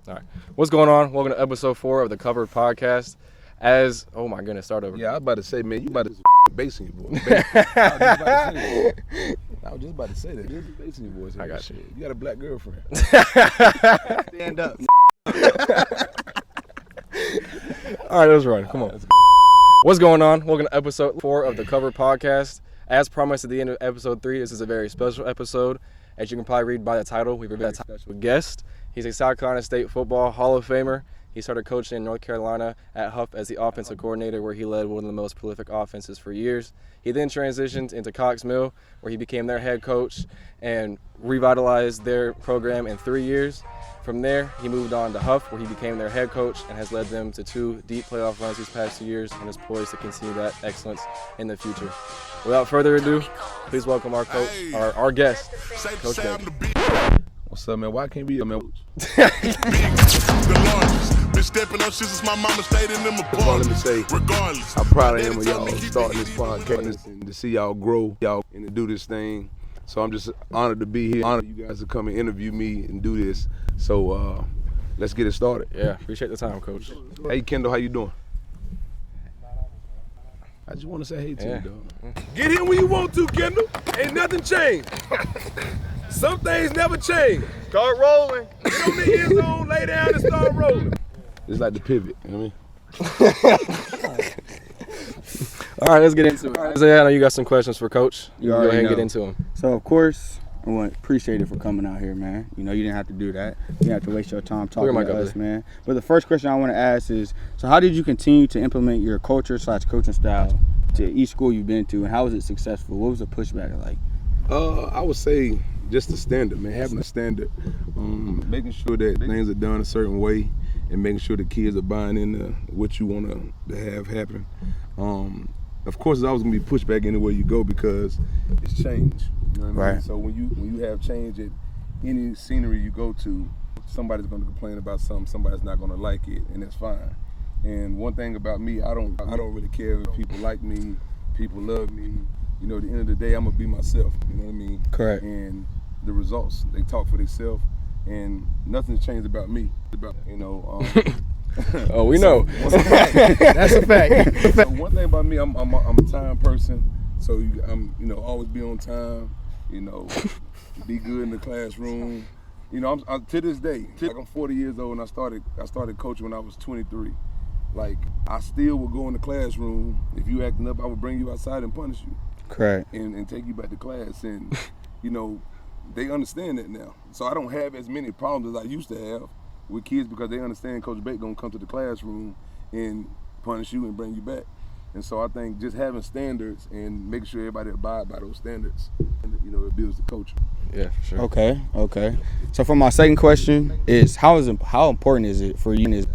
All right. What's going on? Welcome to episode 4 of the Cover podcast. Oh my goodness, start over. Yeah, I was about to say, man, you about to bass in your voice. I was just about to say that. There's a bass in your voice. I got you. You got a black girlfriend. Stand up. All right, let's run. Come on. What's going on? Welcome to episode 4 of the Cover podcast. As promised at the end of episode 3, this is a very special episode. As you can probably read by the title, we have a very special guest. He's a South Carolina State football Hall of Famer. He started coaching in North Carolina at Hough as the offensive coordinator, where he led one of the most prolific offenses for years. He then transitioned into Cox Mill, where he became their head coach and revitalized their program in 3 years. From there, he moved on to Hough, where he became their head coach and has led them to 2 deep playoff runs these past 2 years and is poised to continue that excellence in the future. Without further ado, please welcome our coach, our guest, Coach Baker. What's up, man? Why can't we, man? The largest. Been stepping up since my mama stayed in them Let me say, regardless. how proud I am of y'all starting this podcast and to see y'all grow, and to do this thing. So I'm just honored to be here. Honored you guys to come and interview me and do this. So let's get it started. Yeah, appreciate the time, Coach. Hey, Kendall, how you doing? I just want to say hey to you, dog. Get in when you want to, Kendall. Ain't nothing changed. Some things never change. Start rolling. Get on the end zone, lay down, and start rolling. It's like the pivot, you know what I mean? All right, let's get into it. Isaiah, I know you got some questions for Coach. You can go ahead and get into them. So, of course, I want to appreciate it for coming out here, man. You know, you didn't have to do that. You didn't have to waste your time talking to us, man. But the first question I want to ask is, so how did you continue to implement your culture/coaching style to each school you've been to, and how was it successful? What was the pushback like? I would say just the standard, man. Having a standard, making sure that things are done a certain way, and making sure the kids are buying into what you want to have happen. Of course, there's always gonna be pushback anywhere you go because it's change. You know what I mean? Right. So when you have change at any scenery you go to, somebody's gonna complain about something. Somebody's not gonna like it, and that's fine. And one thing about me, I don't really care if people like me, people love me. You know, at the end of the day, I'm gonna be myself. You know what I mean? Correct. And the results, they talk for themselves, and nothing's changed about me. Oh, we know. That's a fact. So one thing about me, I'm a time person. So I'm always be on time. Be good in the classroom. I'm to this day. Like I'm 40 years old, and I started coaching when I was 23. Like I still would go in the classroom. If you acting up, I would bring you outside and punish you. Correct. And take you back to class. And they understand that now. So I don't have as many problems as I used to have with kids because they understand Coach Baker gonna come to the classroom and punish you and bring you back. And so I think just having standards and making sure everybody abide by those standards, it builds the culture. Yeah, for sure. Okay. So for my second question is how important is it for you as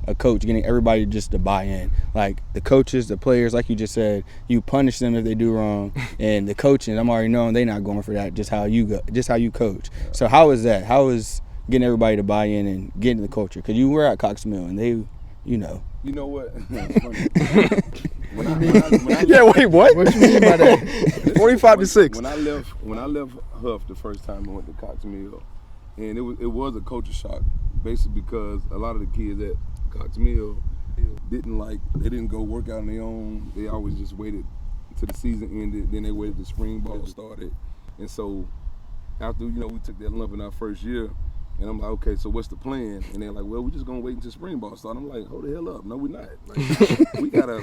a coach getting everybody just to buy in? Like the coaches, the players, like you just said, you punish them if they do wrong, and the coaching, I'm already knowing they're not going for that. Just how you coach. So how is that? How is getting everybody to buy in and getting the culture? Because you were at Cox Mill and they. You know what? Wait, what? What you mean by that? 45-6. When I left Hough the first time I went to Cox Mill, and it was a culture shock, basically because a lot of the kids at Cox Mill didn't go work out on their own. They always just waited till the season ended, then they waited till spring ball started. And so after we took that lump in our first year, and I'm like, okay, so what's the plan? And they're like, well, we're just gonna wait until spring ball starts. I'm like, hold the hell up, no, we're not. Like, we gotta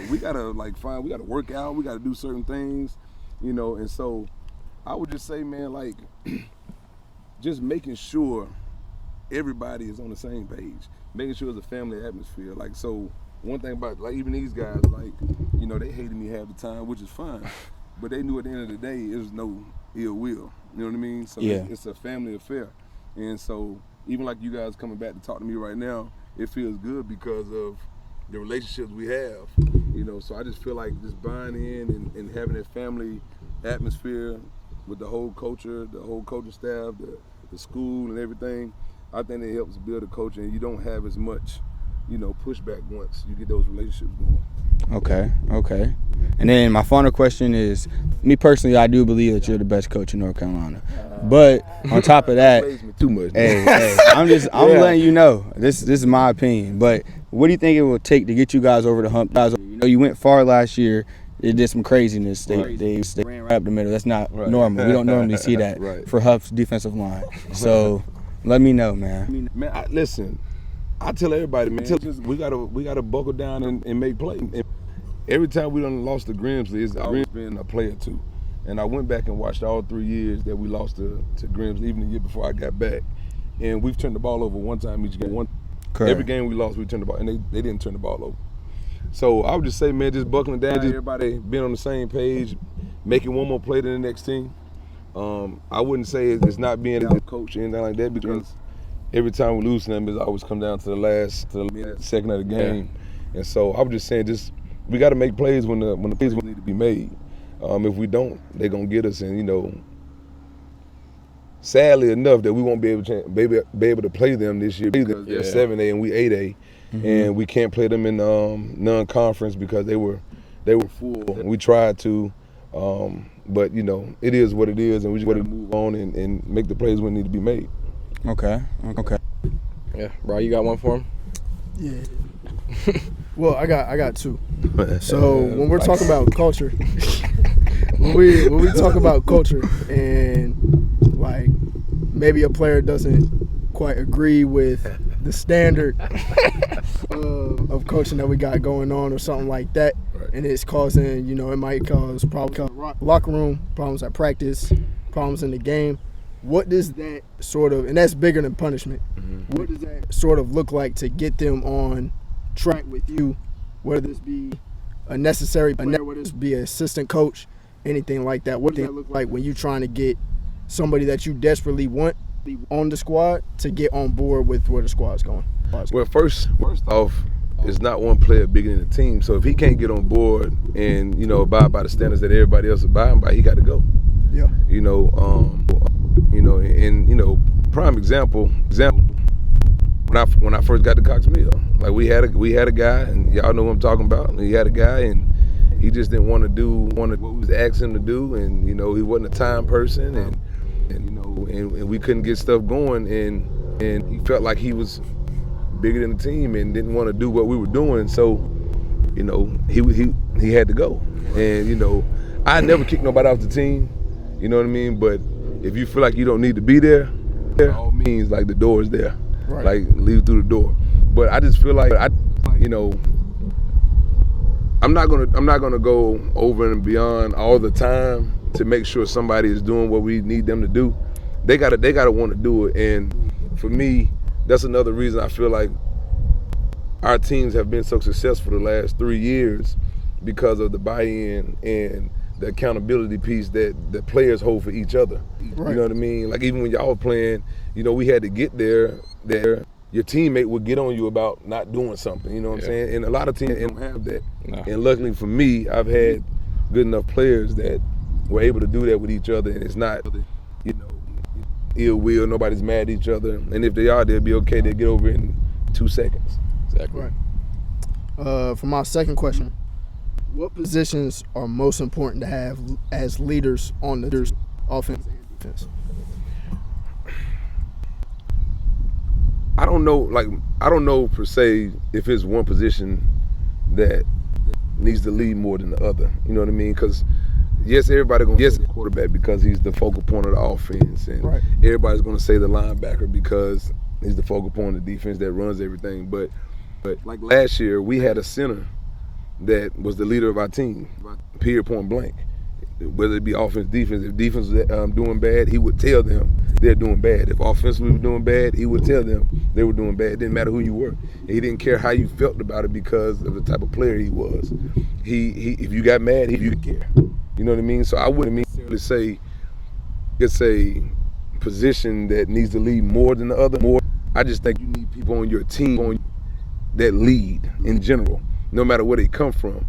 work out, we gotta do certain things, And so I would just say, man, like, just making sure everybody is on the same page, making sure it's a family atmosphere. Like, so one thing about even these guys, like, they hated me half the time, which is fine, but they knew at the end of the day it was no ill will. You know what I mean? So yeah. It's a family affair. And so even like you guys coming back to talk to me right now, it feels good because of the relationships we have. So I just feel like just buying in and having that family atmosphere with the whole culture, the whole coaching staff, the school and everything, I think it helps build a culture, and you don't have as much pushback once you get those relationships going. Okay. And then my final question is, me personally, I do believe that you're the best coach in North Carolina. But on top of that, Too much. hey, I'm letting you know. This is my opinion. But what do you think it will take to get you guys over the hump? Guys, you went far last year. They did some craziness. They ran right up the middle. That's not normal. We don't normally see that for Hough's defensive line. So let me know, man. Man, listen. I tell everybody, man, we gotta buckle down and make plays. And every time we done lost to Grimsley, it's always been a play or two. And I went back and watched all 3 years that we lost to Grimsley, even the year before I got back. And we've turned the ball over one time each game. Every game we lost, we turned the ball, and they didn't turn the ball over. So I would just say, man, just buckling down, just everybody being on the same page, making one more play to the next team. I wouldn't say it's not being a coach or anything like that, because every time we lose to them, it always come down to the second of the game. And so I was just saying, we got to make plays when the plays need to be made. If we don't, they're gonna get us. And sadly enough, that we won't be able to play them this year because they're 7A and we 8A, and we can't play them in non-conference because they were full. We tried to, but it is what it is, and we just got to move on and make the plays when they need to be made. Okay. Yeah, bro, you got one for him? Yeah. Well, I got two. So when we're talking about culture, when we talk about culture and like maybe a player doesn't quite agree with the standard of coaching that we got going on or something like that, and it's causing, it might cause problems in the locker room, problems at practice, problems in the game. What does that sort of, and that's bigger than punishment, what does that sort of look like to get them on track with you, whether this be a necessary player, whether this be an assistant coach, anything like that? What does that look like when you're trying to get somebody that you desperately want on the squad to get on board with where the squad's going? Well, first off, it's not one player bigger than the team. So if he can't get on board and, abide by the standards that everybody else is abiding by, he got to go. Yeah. Prime example. When I first got to Cox Mill, like we had a guy, and y'all know what I'm talking about. And he had a guy, and he just didn't want to do what we was asking him to do, and he wasn't a time person, and we couldn't get stuff going, and he felt like he was bigger than the team and didn't want to do what we were doing, so he had to go. And I never kicked nobody off the team, you know what I mean? But if you feel like you don't need to be there, by all means, like the door is there. Right. Like leave through the door. But I just feel like I'm not gonna go over and beyond all the time to make sure somebody is doing what we need them to do. They gotta want to do it. And for me, that's another reason I feel like our teams have been so successful the last 3 years, because of the buy-in and the accountability piece that the players hold for each other. Right. You know what I mean? Like even when y'all were playing, we had to get there, your teammate would get on you about not doing something, you know what I'm saying? And a lot of teams don't have that. No. And luckily for me, I've had good enough players that were able to do that with each other, and it's not, ill will, nobody's mad at each other. And if they are, they'll be okay, they'll get over it in 2 seconds. Exactly. Right. For my second question, what positions are most important to have as leaders on the offense and defense? I don't know per se if it's one position that needs to lead more than the other. You know what I mean? Because yes, everybody gonna say the quarterback because he's the focal point of the offense, and everybody's gonna say the linebacker because he's the focal point of the defense that runs everything. But like last year, we had a center that was the leader of our team, period, point blank. Whether it be offense, defense. If defense was doing bad, he would tell them they're doing bad. If offensively were doing bad, he would tell them they were doing bad. It didn't matter who you were. And he didn't care how you felt about it because of the type of player he was. He if you got mad, he didn't care. You know what I mean? So I wouldn't necessarily say it's a position that needs to lead more than the other. I just think you need people on your team that lead in general, no matter where they come from.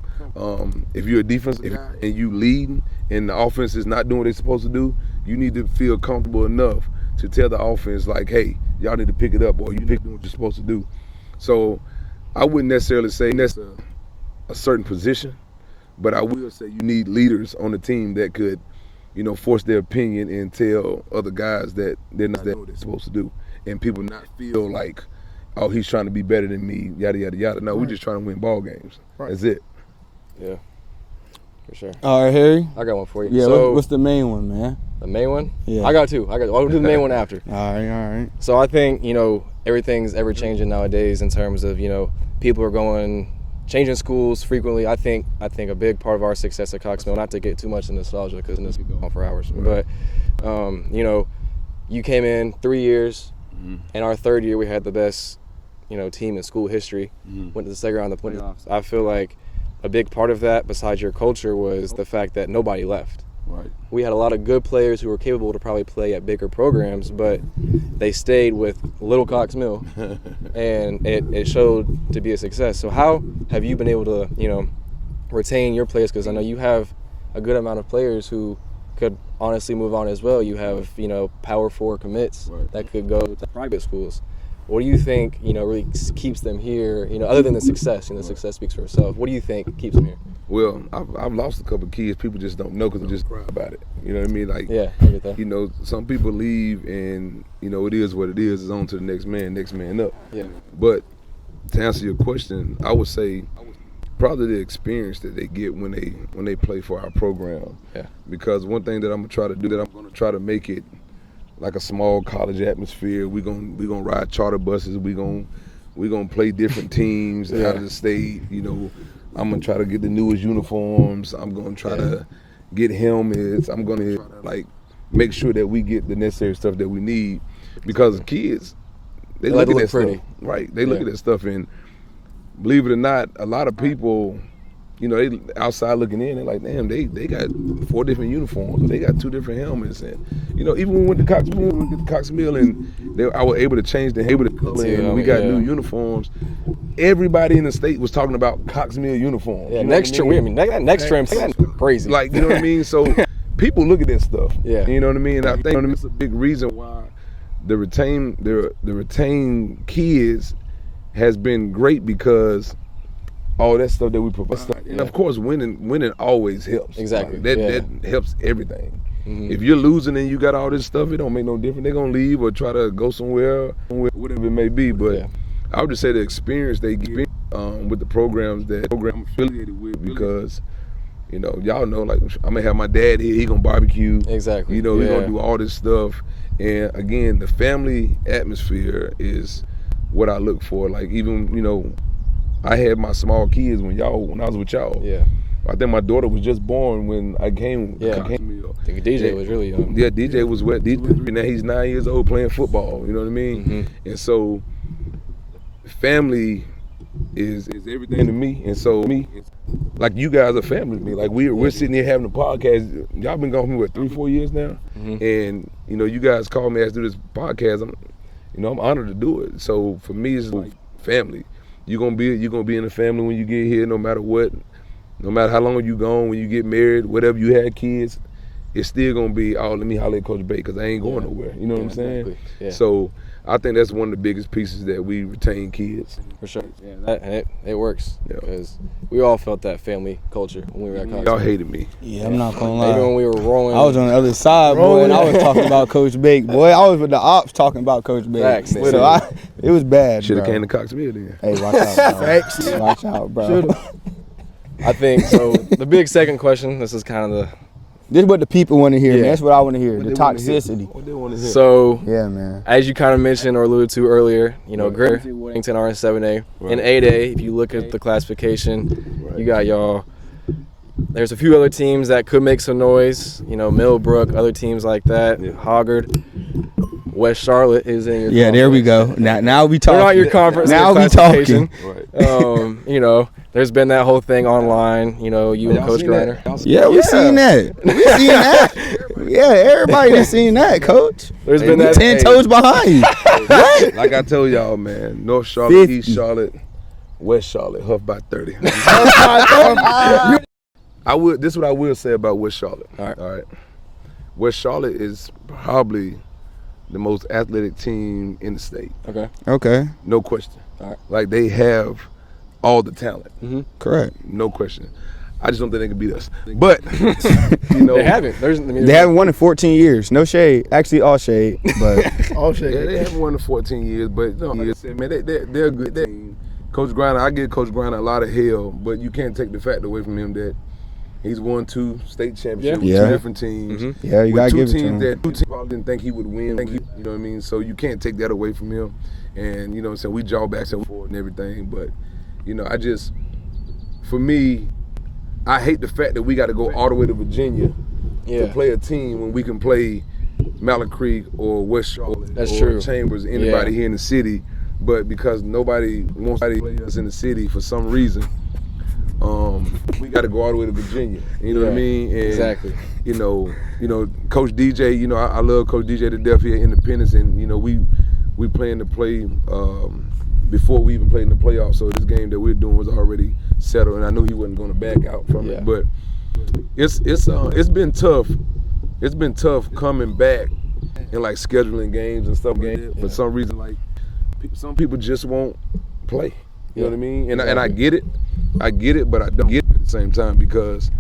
If you're a defensive guy and you lead and the offense is not doing what they're supposed to do, you need to feel comfortable enough to tell the offense, like, hey, y'all need to pick it up, or you pick doing what you're supposed to do. So I wouldn't necessarily say that's a certain position, but I will say you need leaders on the team that could, force their opinion and tell other guys that they're not what they're supposed to do, and people not feel like, oh, he's trying to be better than me, yada yada yada. No, we're just trying to win ball games. Right. That's it. Yeah, for sure. All right, Harry. I got one for you. Yeah, so, what's the main one, man? The main one? Yeah. I got two. I'll do the main one after. All right. So I think, everything's ever changing nowadays in terms of, people are changing schools frequently. I think a big part of our success at Cox Mill, not to get too much in nostalgia because this could go on for hours, but, you came in 3 years, and our third year we had the best, team in school history, went to the second round of the playoffs. I feel like a big part of that, besides your culture, was the fact that nobody left. Right. We had a lot of good players who were capable to probably play at bigger programs, but they stayed with Little Cox Mill, and it showed to be a success. So how have you been able to, retain your players? Because I know you have a good amount of players who could honestly move on as well. You have, Power 4 commits that could go to private schools. What do you think, really keeps them here, other than the success? The success speaks for itself. What do you think keeps them here? Well, I've lost a couple of kids. People just don't know because they just cry about it. You know what I mean? Like, yeah, I get that. Some people leave and, it is what it is. It's on to the next man up. Yeah. But to answer your question, I would say probably the experience that they get when they play for our program. Yeah. Because one thing that I'm going to try to make it like a small college atmosphere. We're gonna ride charter buses. We're gonna play different teams out of the state. I'm gonna try to get the newest uniforms. I'm gonna try to get helmets. I'm gonna make sure that we get the necessary stuff that we need, because kids, they look at that pretty. stuff, right? They look at that stuff, and believe it or not, a lot of people, they outside looking in, they're like, damn, they got 4 different uniforms. They got 2 different helmets, and even when we went to Cox Mill, and I was able to change the color, and we got new uniforms. Everybody in the state was talking about Cox Mill uniforms. Yeah, next trim. That next trim is crazy. Like, you know what I mean? So people look at that stuff. Yeah. You know what I mean? And I think it's a big reason why the retained kids has been great, because all that stuff that we provide. And of course, winning always helps. Exactly. That helps everything. If you're losing and you got all this stuff, it don't make no difference. They're gonna leave or try to go somewhere, whatever it may be. But I would just say the experience they get with the programs that I'm affiliated with, because y'all know, like, I'm gonna have my dad here. He gonna barbecue. Exactly. We're gonna do all this stuff. And again, the family atmosphere is what I look for. Like, even I had my small kids when I was with y'all. Yeah. I think my daughter was just born when I came. Yeah. I think DJ was really young. Yeah, DJ was wet. Now he's 9 years old playing football. You know what I mean? And so, family is everything to me. And so, like, you guys are family to me. Like, we're sitting here having a podcast. Y'all been going for 3-4 years now, and you guys called me to do this podcast. I'm honored to do it. So for me, it's like family. You're gonna be in the family when you get here, no matter what. No matter how long you gone, when you get married, whatever you had kids, it's still gonna be, let me holler at Coach Bay, because I ain't going nowhere. You know what I'm saying? Exactly. Yeah. So I think that's one of the biggest pieces, that we retain kids. For sure. Yeah, it works, because we all felt that family culture when we were at college. Y'all hated me. Yeah, I'm not gonna lie. Even when we were rolling. I was on the other side, boy, and I was talking about Coach Bake. Boy, I was with the ops talking about Coach Bake. Facts, So it was bad, Should have bro. came to Cox Mill then. Hey, watch out, bro. Facts. Watch out, bro. I think so. The big second question. This is kind of This is what the people want to hear, Yeah. man. That's what I want to hear. What The they wanna hear. toxicity. What they want to hear. So, Yeah, man. as you kind of mentioned or alluded to earlier, Greater Wellington are in 7A. In 8A, if you look at the classification, you got y'all. There's a few other teams that could make some noise. Millbrook, other teams like that. Hoggard. West Charlotte is in your Yeah, there we go. Now we talking. They're not your conference. Now their we classification. Right. There's been that whole thing online. You and Y'all Coach seen that? Griner. Y'all seen Yeah, we seen that. We seen that. Yeah, everybody done seen that, Coach. There's been We that. 10 toes behind you. What? Like I told y'all, man, North Charlotte, 50. East Charlotte, West Charlotte, Huff by 30. This is what I will say about West Charlotte. All right. West Charlotte is probably the most athletic team in the state. Okay. Okay. No question. All right. Like, they have all the talent. Correct. No question. I just don't think they can beat us. But you know, They haven't. They haven't won in 14 years. No shade. Actually, all shade. But All shade. Yeah, they haven't won in 14 years. But no, like I said, man, they're a good team. Coach Griner, I give Coach Griner a lot of hell, but you can't take the fact away from him that he's won 2 state championships with 2 different teams. Yeah, you with gotta 2 give it to teams him. that 2 teams probably didn't think he would win. You know what I mean? So you can't take that away from him. And you know what I'm saying, we jaw back and forth and everything. But you know, for me, I hate the fact that we got to go all the way to Virginia to play a team when we can play Mallard Creek or West Charlotte That's or true. Chambers, anybody here in the city. But because nobody wants to play us in the city for some reason, we got to go all the way to Virginia. You know what I mean? And, exactly. You know, Coach DJ. You know, I love Coach DJ to death here at Independence, and you know, we plan to play before we even played in the playoffs. So this game that we're doing was already settled, and I knew he wasn't going to back out from it. But it's been tough. It's been tough coming back and like scheduling games and stuff. For some reason, like some people just won't play. You know what I mean? And I get it. I get it, but I don't get it at the same time because,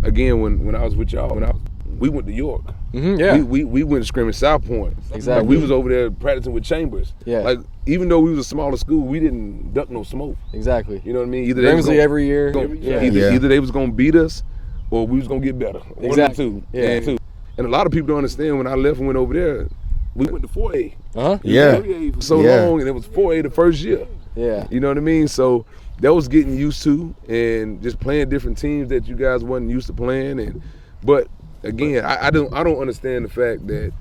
again, when I was with y'all, we went to York. We went to scrimmage South Point. Exactly. Like, we was over there practicing with Chambers. Yeah. Like, even though we was a smaller school, we didn't duck no smoke. Exactly. You know what I mean? Grimsley every year. Either they was gonna beat us or we was gonna get better. Exactly. One or two. And a lot of people don't understand when I left and went over there, we went to 4A. Yeah. 3A for so long, and it was 4A the first year. Yeah. You know what I mean? So that was getting used to and just playing different teams that you guys wasn't used to playing. But again, I don't understand the fact that,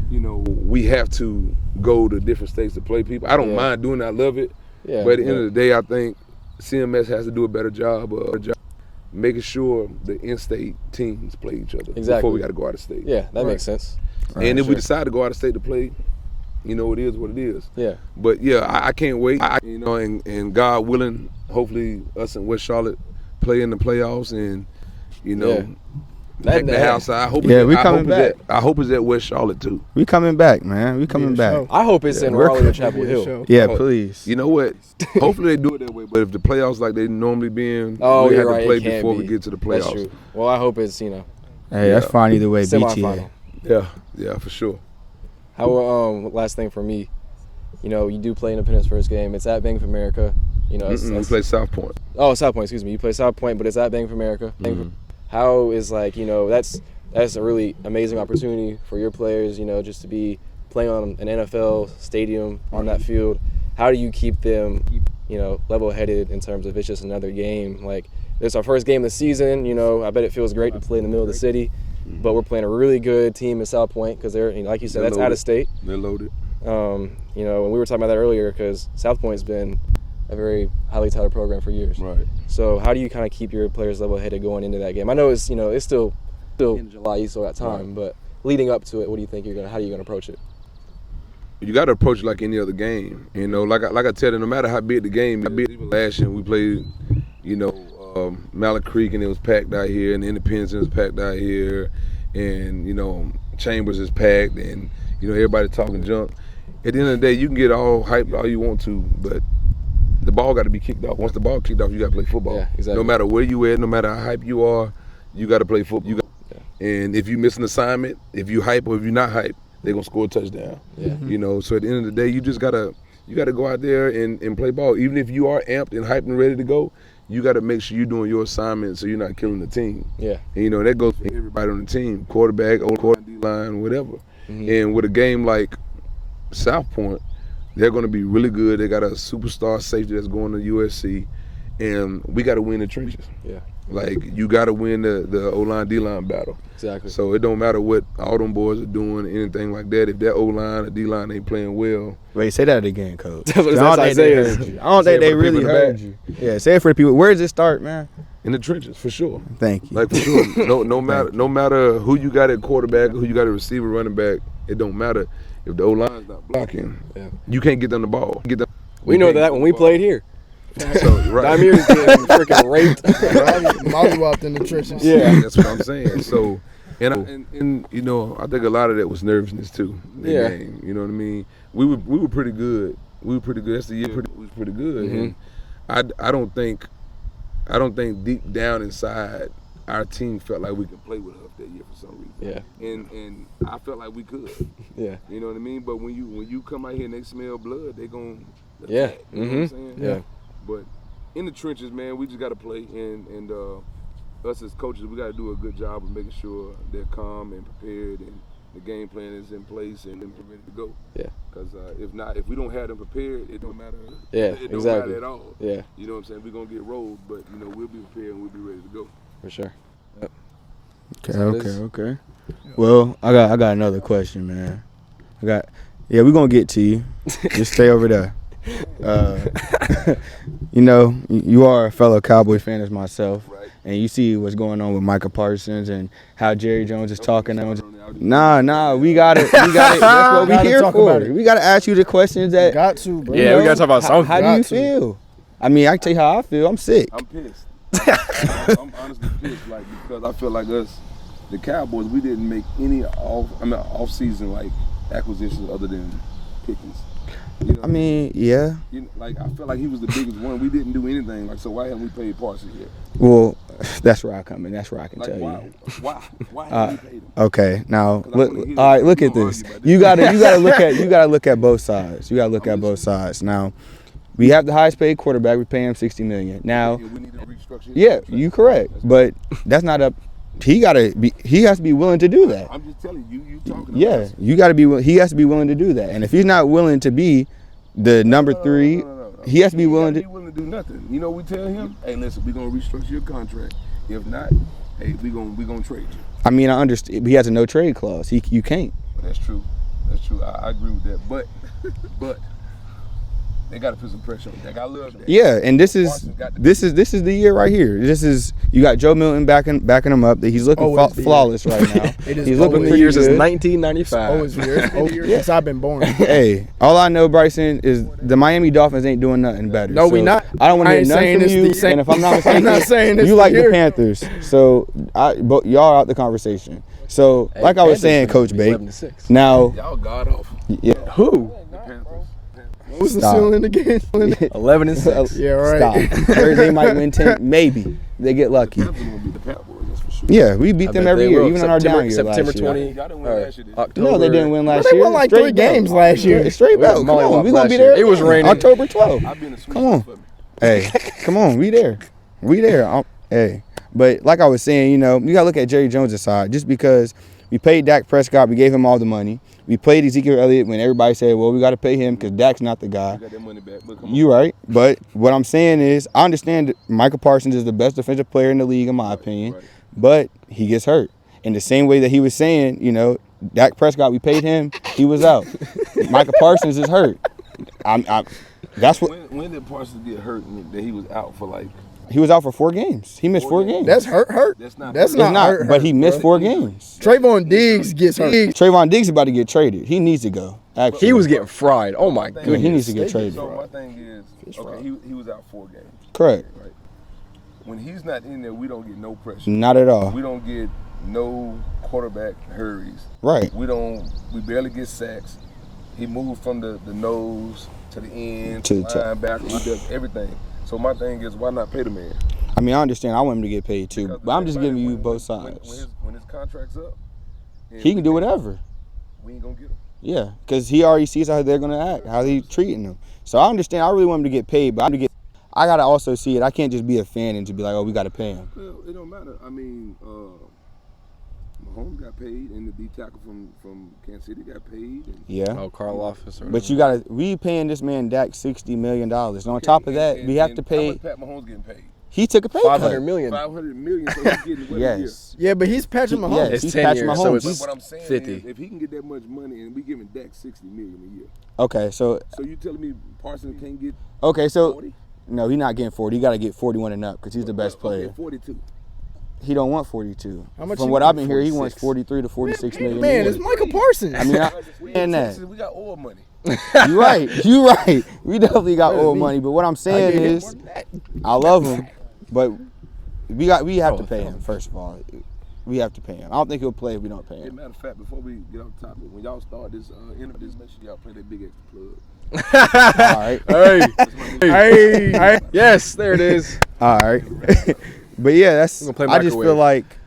you know, we have to go to different states to play people. I don't mind doing it. I love it. Yeah. But at the end of the day, I think CMS has to do a better job of making sure the in-state teams play each other before we got to go out of state. Yeah, that makes sense. And if we decide to go out of state to play, you know, it is what it is. Yeah. But yeah, I can't wait. You know, and God willing, hopefully us in West Charlotte play in the playoffs, and you know, back the house. I hope. We coming back. I hope it's at West Charlotte too. We coming back, man. We coming back. I hope it's in Raleigh or Chapel Hill. Yeah, please. You know what? Hopefully they do it that way. But if the playoffs like they normally been, we have to play before we get to the playoffs. That's true. Well, I hope it's, you know. Hey, that's fine either way. Semi-final. BTA. Yeah, for sure. How last thing for me, you know, you do play Independence first game. It's at Bank of America. You know, we play South Point. Oh, South Point. Excuse me. You play South Point, but it's at Bank of America. How is, like, you know, that's a really amazing opportunity for your players. You know, just to be playing on an NFL stadium on that field. How do you keep them, you know, level-headed in terms of it's just another game? Like, it's our first game of the season. You know, I bet it feels great to play in the middle of the city. But we're playing a really good team in South Point because they're, you know, like you said, that's out of state. They're loaded. You know, and we were talking about that earlier because South Point's been a very highly touted program for years. Right. So how do you kind of keep your players level-headed going into that game? I know it's, you know, it's still in July, you still got time, but leading up to it, what do you think how are you gonna approach it? You got to approach it like any other game. You know, like I tell you, no matter how big the game is. Even last year we played, you know, Mallard Creek, and it was packed out here, and Independence was packed out here, and you know, Chambers is packed, and you know, everybody talking junk. At the end of the day, you can get all hyped all you want to, but the ball got to be kicked off. Once the ball kicked off, you got to play football. Yeah, exactly. No matter where you at, no matter how hyped you are, you got to play football. And if you miss an assignment, if you hype or if you're not hype, they're gonna score a touchdown. Yeah. You know, so at the end of the day, you just gotta go out there and play ball. Even if you are amped and hyped and ready to go, you got to make sure you're doing your assignment so you're not killing the team. Yeah. And, you know, that goes for everybody on the team, quarterback, D-line, whatever. And with a game like South Point, they're going to be really good. They got a superstar safety that's going to USC, and we got to win the trenches. Yeah. Like, you got to win the O-line, D-line battle. Exactly. So it don't matter what all them boys are doing, anything like that. If that O-line or D-line ain't playing well. Wait, say that again, Coach. That's what Isaiah said. I don't think they really heard you. Yeah, say it for the people. Where does it start, man? In the trenches, for sure. Thank you. Like, for sure. No matter who you got at quarterback, who you got at receiver, running back, it don't matter. If the O-line's not blocking, you can't get them the ball. We know that when we played here. So, right. Damir's getting freaking raped. Mollywopped in the trenches. Yeah. That's what I'm saying. So, and you know, I think a lot of that was nervousness too. Game, you know what I mean? We were pretty good. That's the year we was pretty good. And I don't think deep down inside our team felt like we could play with Hough that year for some reason. Yeah. And I felt like we could. Yeah. You know what I mean? But when you come out here and they smell blood, they gonna Yeah. attack, you know what I'm saying? Yeah. But in the trenches, man, we just gotta play, and us as coaches, we gotta do a good job of making sure they're calm and prepared, and the game plan is in place and ready to go. Yeah. Because if we don't have them prepared, it don't matter. Yeah, it don't exactly. matter at all. Yeah. You know what I'm saying? We're gonna get rolled, but we'll be prepared and we'll be ready to go. For sure. Yep. Okay. Well, I got another question, man. We're gonna get to you. Just stay over there. You are a fellow Cowboy fan as myself, Right. and you see what's going on with Micah Parsons and how Jerry Jones is talking. Nah, we got it. That's what we here for. We gotta ask you the questions that. Got to, bro. Yeah, we gotta talk about something. How do you feel? I mean, I can tell you how I feel. I'm sick. I'm pissed. I'm honestly pissed, because I feel like us, the Cowboys, we didn't make any off-season acquisitions other than Pickens. You know, I mean, yeah. I feel like he was the biggest one. We didn't do anything. So why haven't we paid Parsons yet? Well, that's where I come in. That's where I can tell why? you. Why haven't we paid him? Okay, now I wanna hear all right. this. Look We at gonna this. argue about You gotta look at both sides. You gotta look at both sides. Now, we have the highest paid quarterback. We pay him $60 million. Now, We need to restructure his yeah, contract. you correct, but that's not up. He has to be willing to do that. I'm just telling you. You talking? Yeah, about you got to be. He has to be willing to do that. And if he's not willing to be the number 3, No. he has to be willing to to. be willing to do nothing. You know, we tell him, hey, listen, we're gonna restructure your contract. If not, hey, we gonna trade you. I mean, I understand. He has a no trade clause. You can't. That's true. I agree with that. But they got to put some pressure on Dak. I love that. Yeah, and this is the year right here. You got Joe Milton backing him up. He's looking flawless right now. He's Looking pretty for years since good. 1995. Always weird. Since I've been born. Hey, all I know, Bryson, is the Miami Dolphins ain't doing nothing better. No, we not. I don't want to hear nothing from you. And if I'm not mistaken, I'm not saying this you like here. the Panthers. So y'all out the conversation. So Hey, like I was Panthers saying, gonna Coach be Bate. 11-6. Now, Y'all god awful. yeah, Who? The Panthers. What was the Stop. ceiling again? 11-6. Yeah, right. stop. Or they might win 10. Maybe they get lucky. The Panthers gonna be the Cowboys. That's for sure. Yeah, we beat them every year, even on our down year September last year. 20. Y'all didn't win last year, did you? October. No, they didn't win last They year. won like Straight 3 belt. games last year. Straight We belt. got Come on, mollywopped we gonna last be year. there. It was raining. October 12th. I've been a sweet Come on. for me. Hey, come on, we there. Hey, but like I was saying, you gotta look at Jerry Jones' side. Just because we paid Dak Prescott, we gave him all the money. We played Ezekiel Elliott when everybody said, well, we got to pay him because Dak's not the guy. You got that money back. But come on. You right. But what I'm saying is, I understand that Micah Parsons is the best defensive player in the league, in my opinion. right. But he gets hurt. In the same way that he was saying, Dak Prescott, we paid him, he was out. Micah Parsons is hurt. That's what When did Parsons get hurt and that he was out for he was out for 4 games. He missed 4 games. That's hurt. That's not That's hurt. It's not, hurt, but he missed bro. 4 games. Trayvon Diggs gets hurt. Trayvon Diggs is about to get traded. He needs to go. Actually, He was getting fried. Oh my he goodness. needs to get traded. So my thing is, okay, he was out 4 games. Correct. Right. When he's not in there, we don't get no pressure. Not at all. We don't get no quarterback hurries. Right. We barely get sacks. He moved from the nose to the end, To to the the linebacker. He does everything. So my thing is, why not pay the man? I mean, I understand. I want him to get paid too, Because but I'm just everybody- giving you when- both when- sides. When his contract's up, and He can we do can't- whatever. We ain't gonna get him. Yeah, because he already sees how they're gonna act, how he's treating them. So I understand. I really want him to get paid, but I gotta also see it. I can't just be a fan and just be like, oh, we gotta pay him. Well, it don't matter. I mean, Mahomes got paid, and the D tackle from Kansas City got paid. And Yeah. Oh, Carl Office. But we paying this man Dak $60 million. And on top of that, we have to How pay. much Pat Mahomes getting paid? He took a pay $500 cut. million. $500 million. So he's getting what a year. Yes. Yeah, but he's Patrick Mahomes. Yes, It's he's 10 Patrick years, so Mahomes. it's- But what I'm saying 50. is, if he can get that much money, and we giving Dak $60 million a year, Okay, so you telling me Parsons can't get so 40? no, he's not getting 40. He got to get 41 and up because he's the best player. Okay, 42. He don't want 42. How much From he what want? I've been hearing, he 46. wants 43 to 46 million. Man, a it's year. Michael Parsons. I mean, We and in that. Texas, we got oil money. You're right. You're right. We definitely got oil money. But what I'm saying is, I love him, but we have to pay him. First of all, we have to pay him. I don't think he'll play if we don't pay As a him. matter of fact, before we get off topic, when y'all start this interview, make sure y'all play that big extra plug. All right. Hey. Yes, there it is. All right. But yeah, We're gonna play I just feel microwave. like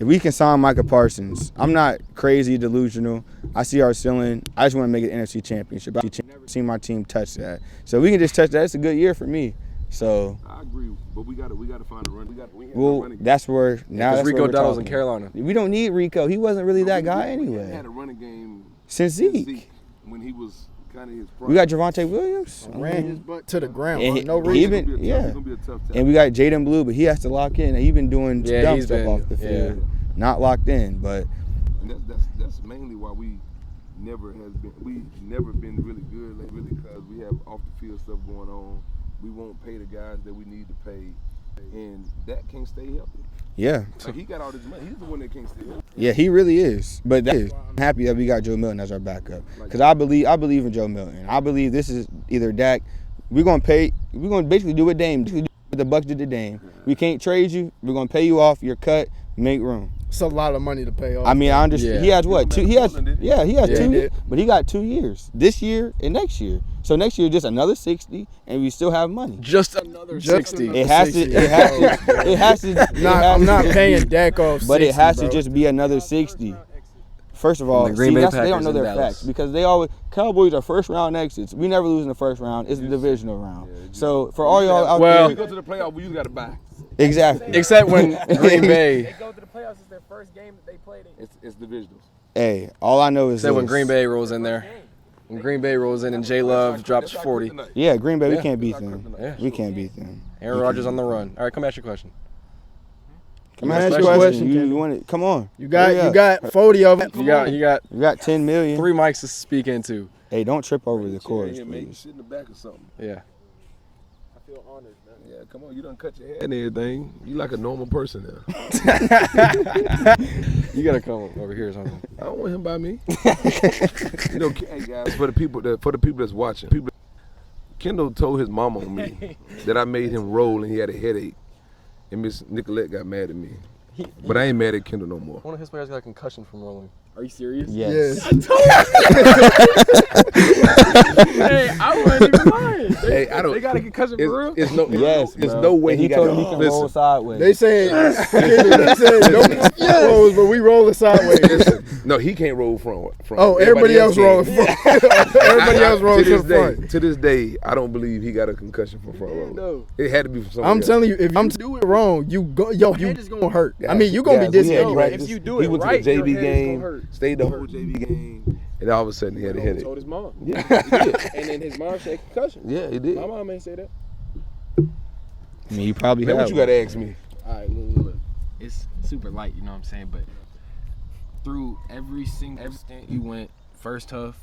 if we can sign Micah Parsons, I'm not crazy delusional. I see our ceiling. I just want to make it NFC Championship. I've never seen my team touch that. So if we can just touch that, it's a good year for me. So I agree, but we gotta find a run. We ain't well, running game. that's where now that's Rico where we're Dowdle's in talking. Carolina. We don't need Rico. He wasn't really that guy We anyway. had a running game Since Zeke. when he was kind of his prime. We got Javonte Williams. Ran his butt to the ground. And For no he- reason. even- yeah. It's gonna be a tough time. And we got Jaden Blue, but he has to lock in. He's been doing Yeah, dumb he's stuff been- off the field. Not locked in, but And that's mainly why we never been really good lately, because we have off the field stuff going on. We won't pay the guys that we need to pay, and that can't stay healthy. yeah. Like, he got all this money. He's the one that can't stay healthy. Yeah, he really is. But I'm happy that we got Joe Milton as our backup. Because I believe in Joe Milton. I believe this is either Dak. We're gonna basically do what Dame did. What the Bucks did to Dame. We can't trade you. We're gonna pay you off. You're cut. Make room. It's a lot of money to pay off. I mean, I understand. Yeah. He has what? He has 2 Yeah, he years. did. But he got 2 years. This year and next year. So next year just another 60, and we still have money. Just another 60. It has to. It has to. I'm not paying Dak off. But 60, it has bro. to just be another 60. First of all, The Green Bay they Packers don't know in their Dallas. facts because they always Cowboys are first round exits. We never lose in the first round. It's the divisional round. So for all y'all out Well- We there, go to the playoff, we just got to buy. exactly. Except when Green Bay. Go to the playoffs. It's their first game that they played in. It's divisionals. Hey, all I know is Except when this. Green Bay rolls in there. When Green Bay rolls in and J Love drops 40. Yeah, Green Bay, we Yeah. can't beat them. Yeah. We can't beat them. Aaron Rodgers on the run. All right, come ask your question. Come on, ask Next your question. question. You want it? Come on. You got Hurry up. 40 of it. You got You got 10 million. 3 mics to speak into. Hey, don't trip over the chorus, Here, man, please. sit in the back or something. Yeah. I feel honored, man. Yeah, come on, you done cut your hair and everything. You like a normal person now. You gotta come over here or something. I don't want him by me. You know, hey guys, for the people that's watching, Kendall told his mom on me that I made him roll and he had a headache, and Miss Nicolette got mad at me. But I ain't mad at Kendall no more. One of his players got a concussion from rolling. Are you serious? Yes. Hey, I wasn't even lying. Hey, I don't. They got a concussion for real? It's no. Yes, There's bro. no way And he he got told to him he can roll listen. sideways. They said don't rolls, but we rolling sideways. Listen, no, he can't roll front. Oh, everybody else rolling can. front. Everybody else rolling to the front. To this day, I don't believe he got a concussion from front row. No. It had to be from somewhere I'm else. telling you, if I'm to do it wrong, your head is gonna hurt. I mean, you gonna Guys, be dizzy we had anyway. practice. If you do He it went right, to the your JV head is gonna game, hurt. stayed the whole JV game, and all of a sudden he had a headache. Told his mom. Yeah, he did. And then his mom said concussion. Yeah, he did. My mom ain't say that. I mean, you probably Man, have what you one. got to ask me? All right, look. It's super light, you know what I'm saying? But through every stint you went, first Hough,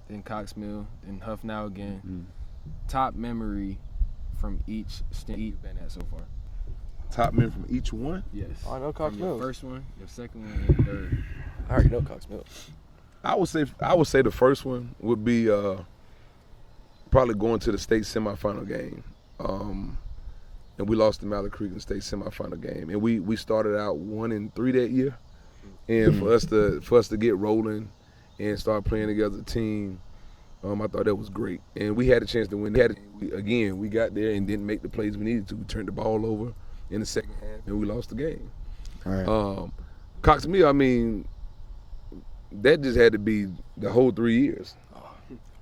then Cox Mill, then Hough now again. Top memory from each stint you've been at so far. Top men from each one? Yes. I know Cox From your Mills. first one, your second one, and your third. I already know Cox Mills. I would say the first one would be probably going to the state semifinal game. And we lost to Mallard Creek in the state semifinal game. And we started out 1-3 that year. And for us to get rolling and start playing together as a team, I thought that was great. And we had a chance to win. We got there and didn't make the plays we needed to. We turned the ball over in the second half and we lost the game. All right. Cox Mill, I mean, that just had to be the whole 3 years.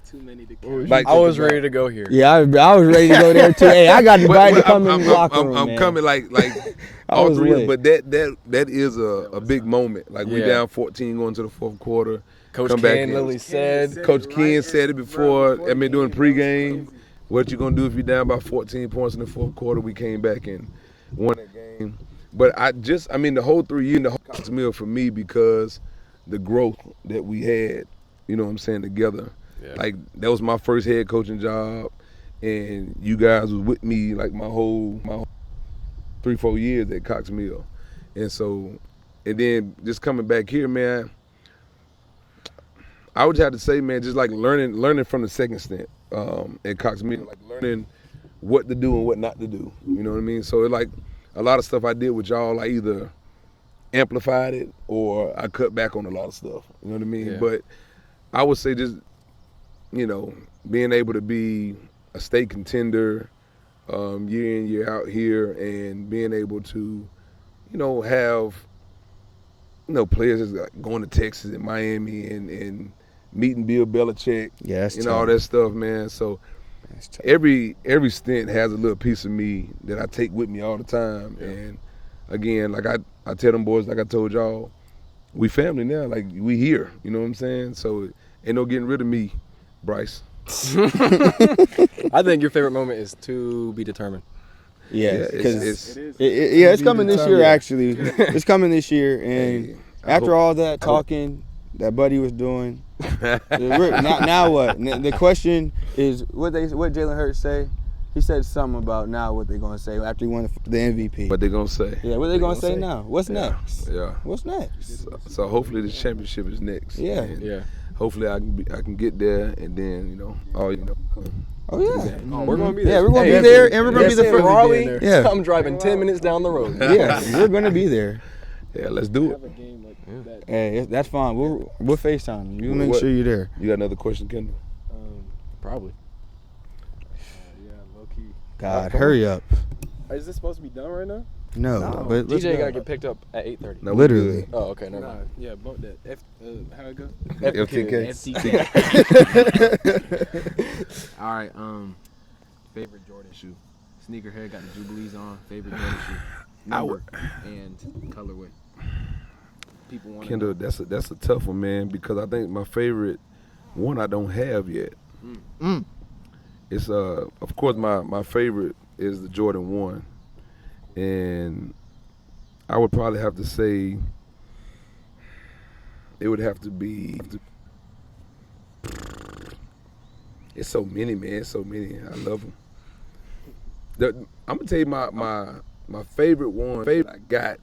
Too many to count. Like, I was ready to go here. Yeah, I was ready to go there too. Hey, I got invited to come in the locker room, I'm man. coming like I all was three, lit. but that is a big moment. Like we Yeah. down 14 going to the fourth quarter. Coach come back Ken in. Lilly said. Coach Ken said it before. I mean, during pregame, what you gonna do if you're down by 14 points in the fourth quarter? We came back and won that game. But the whole 3 years, the whole Cox Mill for me because the growth that we had, you know what I'm saying, together. Yeah. Like that was my first head coaching job, and you guys was with me like my whole 3-4 years at Cox Mill, and then just coming back here, man. I would have to say, man, just like learning from the second stint at Cox Mill, like learning what to do and what not to do. You know what I mean? So it like a lot of stuff I did with y'all, I either amplified it or I cut back on a lot of stuff. You know what I mean? Yeah. But I would say just, you know, being able to be a state contender year in, year out here, and being able to, have, players that's like going to Texas and Miami and meeting Bill Belichick, Yeah, that's and tough. all that stuff, man. So That's tough. every stint has a little piece of me that I take with me all the time. Yeah. And again, like I tell them boys, like I told y'all, we family now. Like, we here. You know what I'm saying? So ain't no getting rid of me, Bryce. I think your favorite moment is to be determined. Yeah, because it's it's coming this year. Actually, it's coming this year, and Hey, after all that talking that Buddy was doing, now what? The question is what Jalen Hurts say. He said something about now what they're gonna say after he won the MVP. what they gonna say? Yeah, what they gonna say now? What's next? Yeah. What's next? So hopefully the championship is next. Yeah. And Yeah. hopefully I can get there, and then Oh yeah. Oh, we're gonna be there. Yeah, we're gonna Hey, be there, and we're gonna be the in first. Raleigh. Yeah. I'm driving 10 minutes down the road. Yeah, we're gonna be there. Yeah, let's do it. Hey, that's fine. We'll FaceTime. You make What? sure you're there. You got another question, Kendall? Probably. Yeah, low key. God, hurry up. Is this supposed to be done right now? No, but let's DJ go. gotta get picked up at 8:30. No, we Literally. good. Oh, okay, never mind. Yeah, bump that. How it go? FTK. FTK. All right. Favorite Jordan shoe. Sneakerhead got the Jubilees on. Favorite Jordan shoe. Number and colorway. People want. Kendall, that's a tough one, man, because I think my favorite one I don't have yet. It's of course my favorite is the Jordan 1, and I would probably have to say it would have to be. It's so many, man. It's so many. I love them. I'm gonna tell you my favorite one I got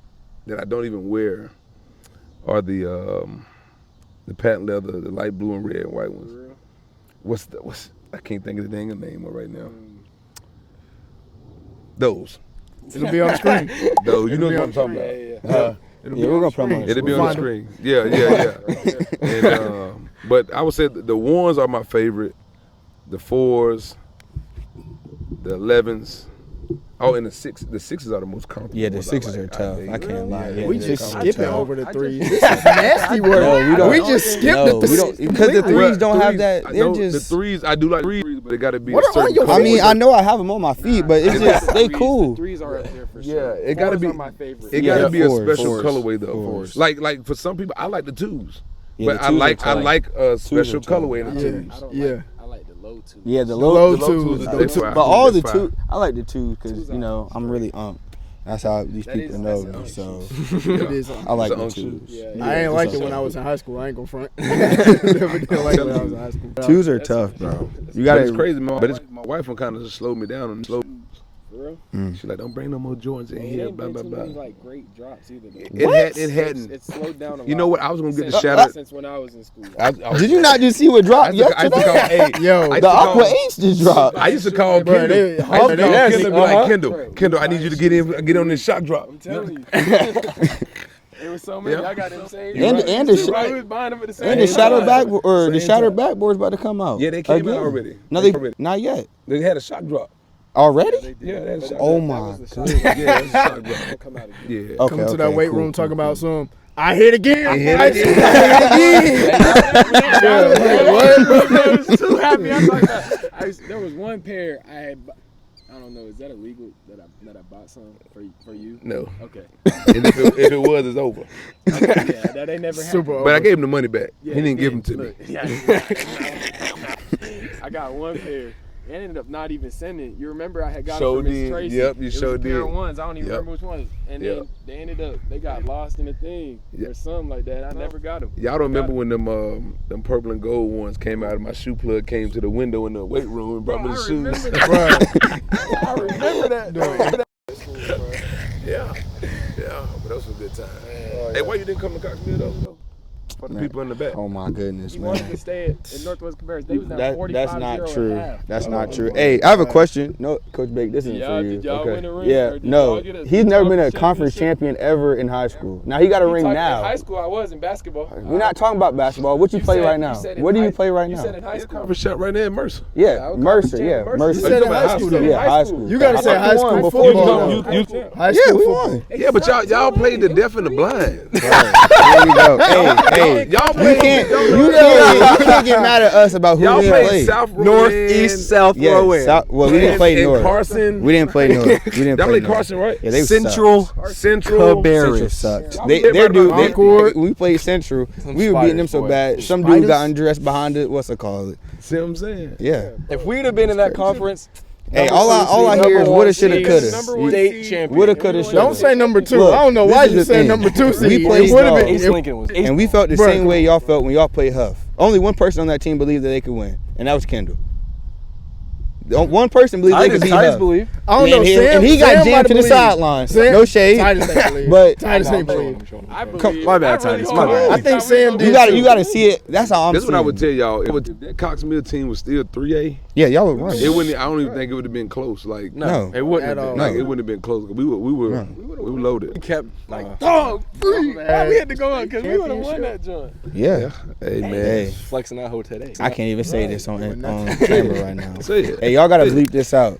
that I don't even wear are the patent leather, the light blue and red and white ones. What's I can't think of the dang name of right now. Those. It'll be on the screen. Those. You know what I'm talking about. Yeah, we're gonna put them on. It'll be on the screen. Yeah. And, but I would say the ones are my favorite. The 4s, the 11s. Oh, and the 6s. The 6s are the most comfortable. Yeah, the ones I 6s are like. tough. I can't lie. Yeah, We the just 6s are skipping tough. over the 3s. This is nasty work. No, we don't. We just skipped No, the we don't, because the 3s don't have that. They're No, just. the 3s. I do like 3s, but they got to be. What a are certain your color. I mean, I know I have them on my feet, but it's just they cool. The 3s are up there for Yeah, sure. it got to 4s be. are my favorite. It Yeah, got to be a 4s, special 4s, colorway though. 4s. Like for some people, I like the 2s. Yeah, But the I 2s are like tight. a special are tight. colorway in the Yeah. 2s. I don't Yeah. like. I like the low 2. Yeah, the low low. twos, the the twos. two- But all the That's 2, I like the 2s because I'm really That's how these That people is- know that's me. an So It is. I like It's the an 2s. Yeah, I ain't like it it's when a- I was in high school. I ain't gonna front. Never did like it when I was in high school. 2s are tough, bro. You But gotta. it's crazy, man. But my wife will kind of just slow me down on slow. For real? She's like, don't bring no more Jordans in It here. ain't Blah been blah too blah. many like great drops either. Though. It hadn't. It's slowed down a lot. You know what? I was gonna get the Since- shout out. since when I was in school. Did you not just see what dropped I yesterday? took out, hey, Yo, I The used to call- Aqua H just dropped. I used to call Bro, Kendall. they- I used to call yes, Kendall and be like, Bro, Kendall, I need you to get on this shock drop. I'm telling you. It was so many. Yeah. I got them saved. And the I was buying them at the same And the time. shattered backboard or the Same shattered time. backboard's about to come out. Yeah, they came Again. out already. No, They they already. not yet. They had a shock drop. Already? Yeah, they had a shock Oh drop. my That god. was the shot. Yeah, that's a shock drop. Don't come out again. Yeah. Okay, Coming to that okay, weight cool, room cool, talking cool. about some. I hit again. I hit I again. I was too happy. I was like, there was one pair I had. I don't know. Is that illegal that I bought some for you? No. Okay. And if it was, it's over. Yeah, that ain't never happened. Super. But I gave him the money back. Yeah, He didn't give them did. to me. Look, yeah. I got one pair. I ended up not even sending it. You remember I had got Sure it from Miss did. Tracy. Yep, you It was sure a pair did. of ones. I don't even Yep. remember which ones. And Yep. then they ended up, they got lost in the thing or something like that. I never got them. Y'all don't remember when them purple and gold ones came out of my shoe plug, came to the window in the weight room and brought me the I shoes. remember that. I remember that. Yeah, but those were good times. Hey, why you didn't come to Coxville though? for the people in the back. Oh my goodness, He man. wanted to stay in Northwest Comparison. They was down 45-0 That's not true. at half. That's not true. Hey, I have a question. No, Coach Bake, this isn't for you. Did y'all win a ring? Yeah, Or did no. y'all get a He's never been a conference conference champion ever in high school. Now he got a ring In now. high school, I was in basketball. We're not talking about basketball. What you play said- right now? said in What do you high- play right You now? said in high He's a school. conference shot right there in Mercer. Yeah, I was Mercer. conference Yeah, champion. Mercer. You said in high school, though. Yeah, high school. You gotta say high school before football. you High Yeah, school we football. won. Yeah, but y'all played the deaf and the blind. There we go. Hey, Y'all you played. can't get mad at us about who Y'all we played played. South Rowan, North, East, South, Yeah, Rowan. well, we didn't play and North. Carson. We didn't play North. We didn't Y'all play played North. Carson, right? Yeah, they Central Central. Central Cabarrus. sucked. Yeah. They Yeah, do. Concord. We played Central. We were spiders, beating them so boy. bad. Some dude got undressed behind it. What's it called? See what I'm saying? Yeah. If we'd have been in that conference, Hey, all I hear is woulda, shoulda, coulda. State champion. Woulda, coulda, shoulda. Don't say number 2. Look, I don't know this why is you the said thing. number 2 seed. We played It would've dog. been- East Lincoln was. And we felt the Bruh, same way y'all felt when y'all played Hough. Only one person on that team believed that they could win, and that was Kendall. One person believed they could beat Hough. believe. I don't know. And Sam, he got Sam jammed might to the believe. sideline. Sam- No shade. Titus ain't believe. But Titus ain't believe. I believe. Come- my bad, I really Titus, hope- my bad. I think Sam did. you gotta see it. That's how I'm This is seeing what I would it. tell y'all. If that Cox Mill team was still 3A, Yeah, y'all would run. it wouldn't. I don't even think it would have been close. Like No. It wouldn't At have all. been. like it wouldn't have been close. We were loaded. We kept Dog, free. Why we had to go on? Because we would have won that joint. Yeah. Hey man, Hey, flexing that whole today. I can't even say this on camera right now. say it. Hey, y'all gotta bleep this out.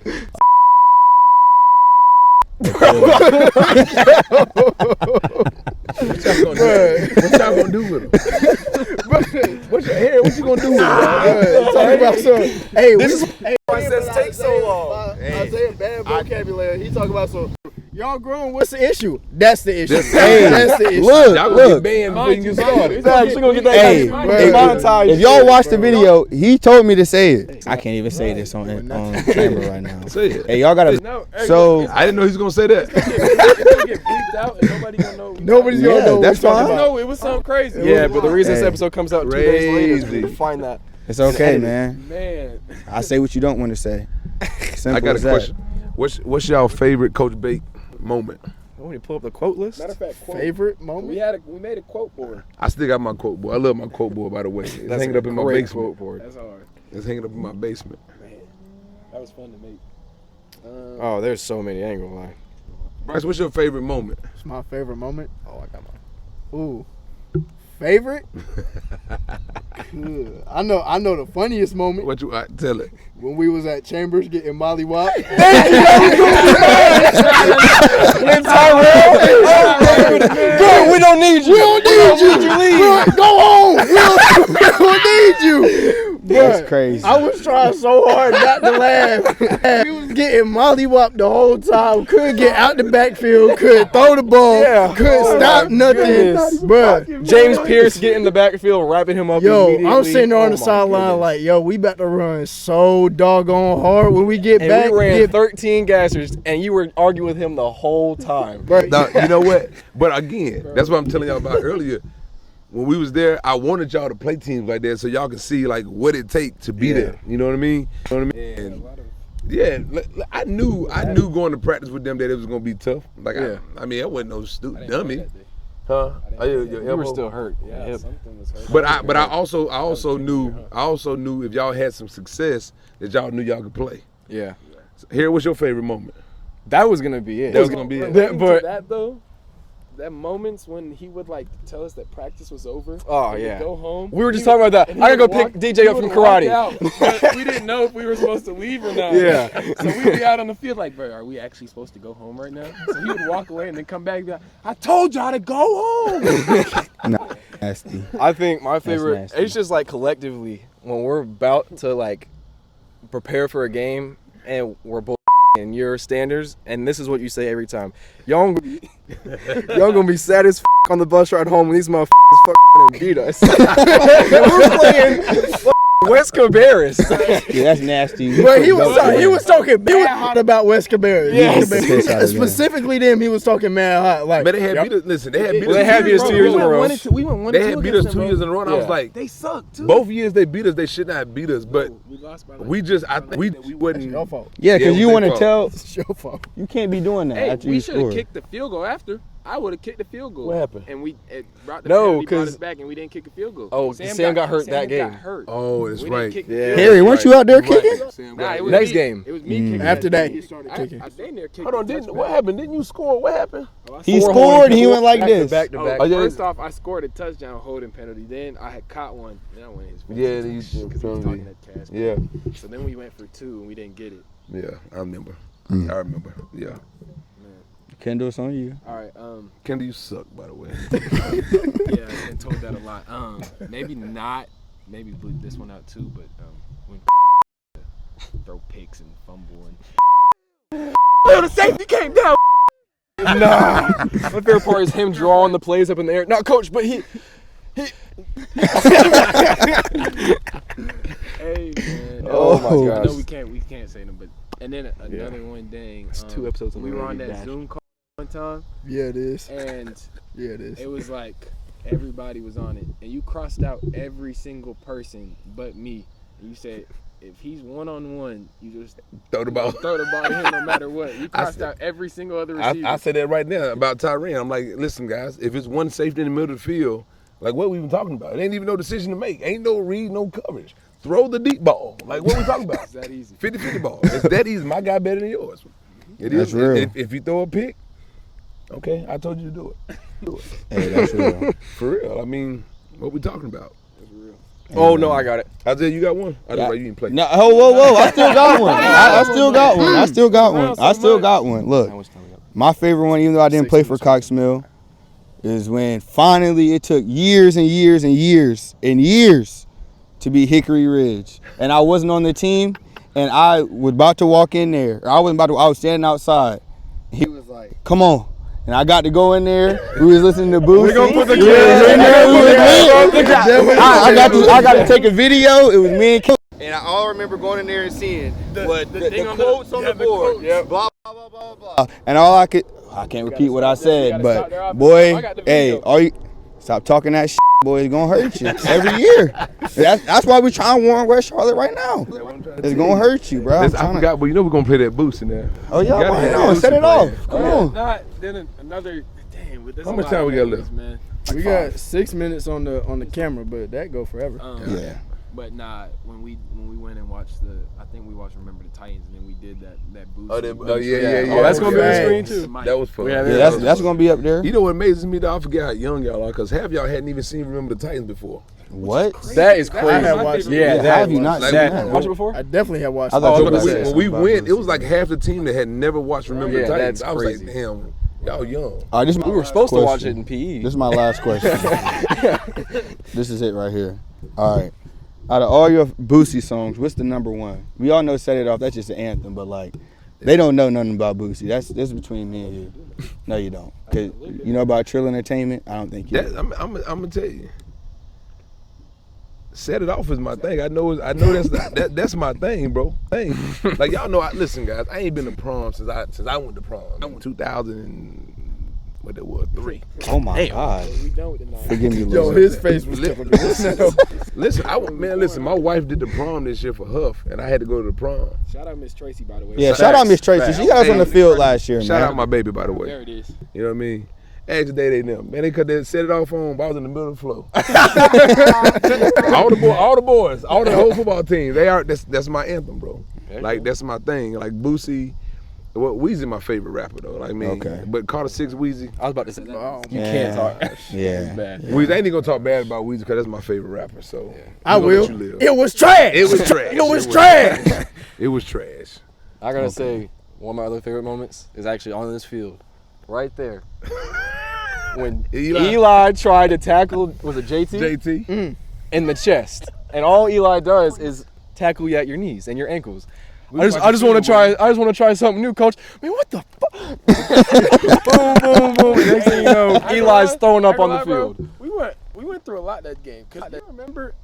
What y'all gonna do with him? What you gonna do with him? Talking about some. Hey, This we, hey, process takes so long. Isaiah, bad vocabulary. He talking about some. Y'all grown. What's the issue? That's the issue. Hey, That's the issue. look, Y'all gonna look. get banned before you get started. Facts, we gonna get that Hey, demonetized. if y'all watch the video, he told me to say it. I can't even say this on camera right now. Say it. Hey, y'all gotta. No, hey, So I didn't know he was gonna say that. it's gonna get bleeped out and nobody gonna know. Nobody's gonna Yeah, know what that's we're talking fine. about. No, it was something crazy. Yeah, but the reason this Hey. episode comes out 2 days later is Crazy. we find that. it's okay, man. Man, I say what you don't want to say. Simple I got a as that. question. What's y'all favorite Coach Bake moment? When we pull up the quote list. matter of fact, quote. Favorite moment? We made a quote board. I still got my quote board. I love my quote board, by the way. It's hanging up in my great basement. quote board. That's hard. It's hanging up in my basement. Man, that was fun to make. Oh, there's so many. I ain't gonna lie. Bryce, what's your favorite moment? It's my favorite moment. Oh, I got mine. Ooh. Favorite? I know the funniest moment What you tell it? when we was at Chambers getting Molly Wop. Good, we don't need you. We don't need you. Go home. We don't need you. That's Bruh, crazy. I was trying so hard not to laugh. We was getting mollywopped the whole time. Couldn't get out the backfield. Couldn't throw the ball. Yeah. Couldn't Oh stop my nothing. goodness. Bruh. James Pierce getting in the backfield, wrapping him up. Yo, immediately. I'm sitting there on Oh the my sideline goodness. like, yo, we about to run so doggone hard when we get And back. we ran get- 13 gassers, and you were arguing with him the whole time. Bruh, Now, you know what? But again, that's what I'm telling y'all about earlier. When we was there, I wanted y'all to play teams like that so y'all could see like what it take to be there. You know what I mean? You know what I mean? And yeah, I knew going to practice with them that it was gonna be tough. Like Yeah. I mean, I wasn't no stupid dummy, huh? Oh, your You were elbow? still hurt. Yeah, Hip. something was hurt. But I also knew if y'all had some success that y'all knew y'all could play. Yeah. Here, what's your favorite moment? That was gonna be it. That was gonna be it. That- but that though, that moments when he would like tell us that practice was over. Oh, and we'd yeah. Go home. We were just He talking would- about that. and he I gotta would go pick DJ up he from would walk karate. out, but we didn't know if we were supposed to leave or not. Yeah. So we'd be out on the field like, bro, are we actually supposed to go home right now? So he would walk away and then come back and be like, I told y'all to go home. Nasty. I think my favorite. nasty. It's just like collectively when we're about to like prepare for a game and we're both in your standards, and this is what you say every time. Y'all gonna be sad as on the bus ride home when these motherfuckers and beat us. We're playing West Cabarrus. Yeah, that's nasty. But he was talking mad hot about West Cabarrus. Yes. Specifically them, he was talking mad hot. Like, But they had beat us. Listen, they had beat us. Well, they had beat us 2 years in a row. We went 1 They and 2 had beat against us them, 2 years in a row. And I was Yeah. like, They suck too. both years they beat us. They should not have beat us. But We lost by we just, I think we wouldn't. your fault. Yeah, Yeah, because it you was want their to tell fault. It's your fault. you can't be doing that Hey, after we you should have score. kicked the field goal after. I would have kicked the field goal. What happened? And it brought the No, penalty, brought 'cause- us back, and we didn't kick a field goal. Oh, Sam got hurt that game. Got hurt. Oh, that's We didn't right. kick the Yeah. field Harry, goal. weren't you out there kicking? Sam Nah, got it was Next me. game. It was me kicking. After that, he started I kicking. dang near kicked Hold on, the what touchback. happened? Didn't you score? What happened? Oh, I He Four scored holding and he went like back to this. back to Oh, back. Oh, yeah. first off, I scored a touchdown holding penalty. Then I had caught one. Then I went in his face. Yeah, these because he was talking that cash. Yeah, So then we went for 2 and we didn't get it. yeah, I remember. I remember. Yeah. Kendall, it's on you. All right. Kendall, you suck, by the way. Yeah, I've been told that a lot. Maybe not. Maybe bleep this one out too. But when throw picks and fumble and the safety came down. Nah. My favorite part is him drawing the plays up in the air. No, coach, but he. Hey man. Oh my Oh. gosh. No, we can't say them. But and then another one. Dang. It's 2 episodes in a We were row, on you that bastard. Zoom call one time, Yeah, it is. and Yeah, it is. it was like everybody was on it, and you crossed out every single person but me. And you said if he's 1-on-1, you just Throw the ball. throw the ball to him no matter what. You crossed out every single other receiver. I said that right now about Tyrann. I'm like, listen, guys, if it's one safety in the middle of the field, like what we even talking about? It ain't even no decision to make. Ain't no read, no coverage. Throw the deep ball. Like what we talking about? It's that easy. 50-50 ball. It's that easy. My guy better than yours. It That's is. real. If you throw a pick, okay, I told you to do it. Do it. Hey, that's real. For real. I mean, what we talking about? Oh, no, I got it. Isaiah, you got one? I Yeah. just like you didn't play. No, whoa. I still got one. I still got one. I still got one. Look, my favorite one, even though I didn't play for Cox Mill, is when finally it took years and years and years and years to beat Hickory Ridge. And I wasn't on the team, and I was about to walk in there. I was standing outside. He was like, come on. And I got to go in there. We was listening to Boosie. We gonna put the We was in there. We was lit. camera. I got to take a video. It was me and Kim. And I all remember going in there and seeing the quotes on the board. Blah, blah, blah, blah, blah. And all I can't repeat what I said, but boy, hey, stop talking that shit, boy. It's going to hurt you every year. That's why we trying to warn West Charlotte right now. It's going to hurt you, bro. I forgot, but you know we're going to play that boost in there. Oh, yeah, gotta why have not? Boosie Set it playing. off. Come on. Then another. Damn. There's How a much lot time of we got memories, left? man. We got 6 minutes on the camera, but that go forever. Yeah. But nah, when we went and watched I think we watched Remember the Titans, and then we did that boost. Yeah. Oh, that's gonna be on the Yeah. screen too. That was fun. Yeah, Yeah, that's going to be up there. You know what amazes me, though? I forget how young y'all are, because half y'all hadn't even seen Remember the Titans before. What? That is crazy. I have watched it. Yeah, How that have you not Like, seen that. that? Watch it before? I definitely have watched I it. thought Oh, you I was were about to gonna say When we something went, about it was like half the team that had never watched Remember Yeah, the Titans. that's I was crazy. like, damn, y'all young. All right, this is my We were last supposed to watch question. it in PE. This is my last question. This is it right here. All right. Out of all your Boosie songs, what's the number one? We all know Set It Off. That's just an anthem, but like, they don't know nothing about Boosie. That's between me and you. No, you don't. Cause you know about Trill Entertainment. I don't think you. That, I'm gonna tell you. Set It Off is my thing. I know that's my thing, bro. Thing. Like y'all know. Listen, guys. I ain't been to prom since I went to prom. I went 2000 and what that was 3. Oh my God. We done with the night. Forgive me, Yo, Lord. his face was tilted. Listen. My wife did the prom this year for Huff, and I had to go to the prom. Shout out Miss Tracy, by the way. Yeah, shout out Miss Tracy. She got us on the field last year, Shout man. out my baby, by the way. There it is. You know what I mean? Ask the day they them. Man, they Set It Off on, but I was in the middle of the floor. all the boys, all the whole football team, that's my anthem, bro. Like that's my thing. Like Boosie, well, Weezy my favorite rapper though. Like me. Okay. But Carter 6 Weezy. I was about to say that. Oh, You Yeah. can't talk. Yeah. It's bad. Weezy, I ain't even gonna talk bad about Weezy because that's my favorite rapper. So I we gonna will. let you live. It was trash. It was trash. It was trash. It was trash. I gotta say, one of my other favorite moments is actually on this field, right there. When Eli tried to tackle, was it JT? JT. In the chest, and all Eli does is tackle you at your knees and your ankles. I just want to try something new, coach. Man, what the fuck? boom, boom, boom. Next thing you know, Eli's throwing up on the field. We went through a lot that game. Cause I remember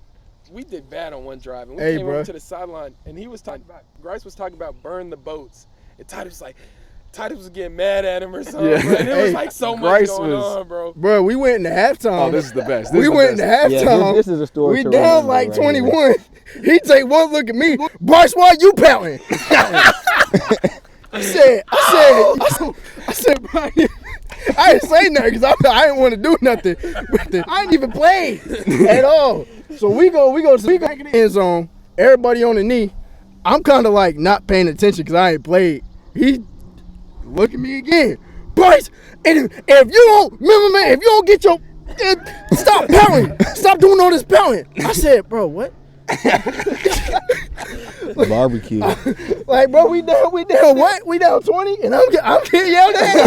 we did bad on one drive, and we Hey, came bro. over to the sideline, and he was talking about Grice was talking about burn the boats, and Titus was getting mad at him or something. Yeah. Bro. And it was Hey, like so much Grice going was- on, bro. Bro, we went into halftime. Oh, this is the best. We went into halftime. this is a story We to down remember like right 21. He take one look at me. Bryce, why you pouting? I said, Brian, I didn't say say nothing because I didn't want to do nothing. I didn't even play at all. So we go to the back of the end zone. Everybody on the knee. I'm kind of like not paying attention because I ain't played. He look at me again. Bryce, and if you don't, remember, man, if you don't get your, stop pouting. Stop doing all this pouting. I said, bro, what? Barbecue. Like, bro, we down what? We down 20? And I'm getting yelled at.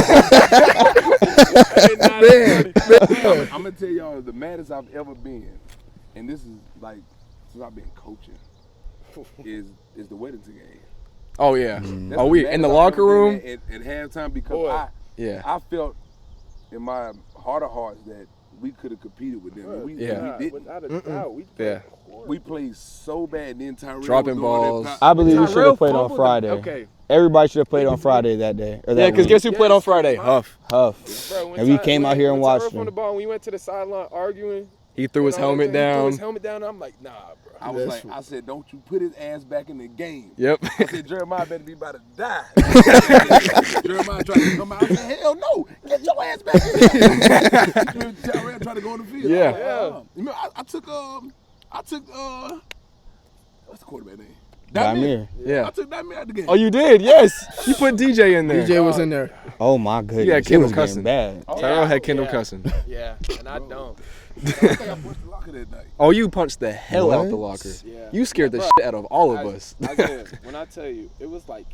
Man. I'm going to tell y'all the maddest I've ever been, and this is like, since I've been coaching, is the Weddington game. Oh yeah. That's Oh, we the in the maddest I've locker ever room. been at halftime because I felt in my heart of hearts that we could have competed with them. And we didn't. Without a doubt. We played so bad. Then Tyrell Dropping was doing balls. that I believe we should have played on fumbled Friday. Okay. Everybody should have played on Friday that day. Or that Yeah, because week. guess who played on Friday? Huff. Huff. And we came out here and watched him. The ball, we went to the sideline arguing. He threw his helmet He threw down. his helmet down. I'm like, nah, bro. I said, don't you put his ass back in the game. Yep. I said, Jeremiah better be about to die. Jeremiah tried to come out. I said, hell no, get your ass back in there. Tyrell tried to go on the field. Yeah. Remember, I took what's the quarterback name? Damir. Yeah. I took Damir out the game. Oh, you did? Yes. You put DJ in there. DJ was in there. Oh my goodness. Yeah, It Kendall was getting cussing. bad. Tyrell had Kendall cussing. Yeah, and I don't. I think I pushed the locker that night. Oh, you punched the hell out the What? locker. Yeah. You scared the Bro, shit out of all of us. I said, when I tell you, it was like,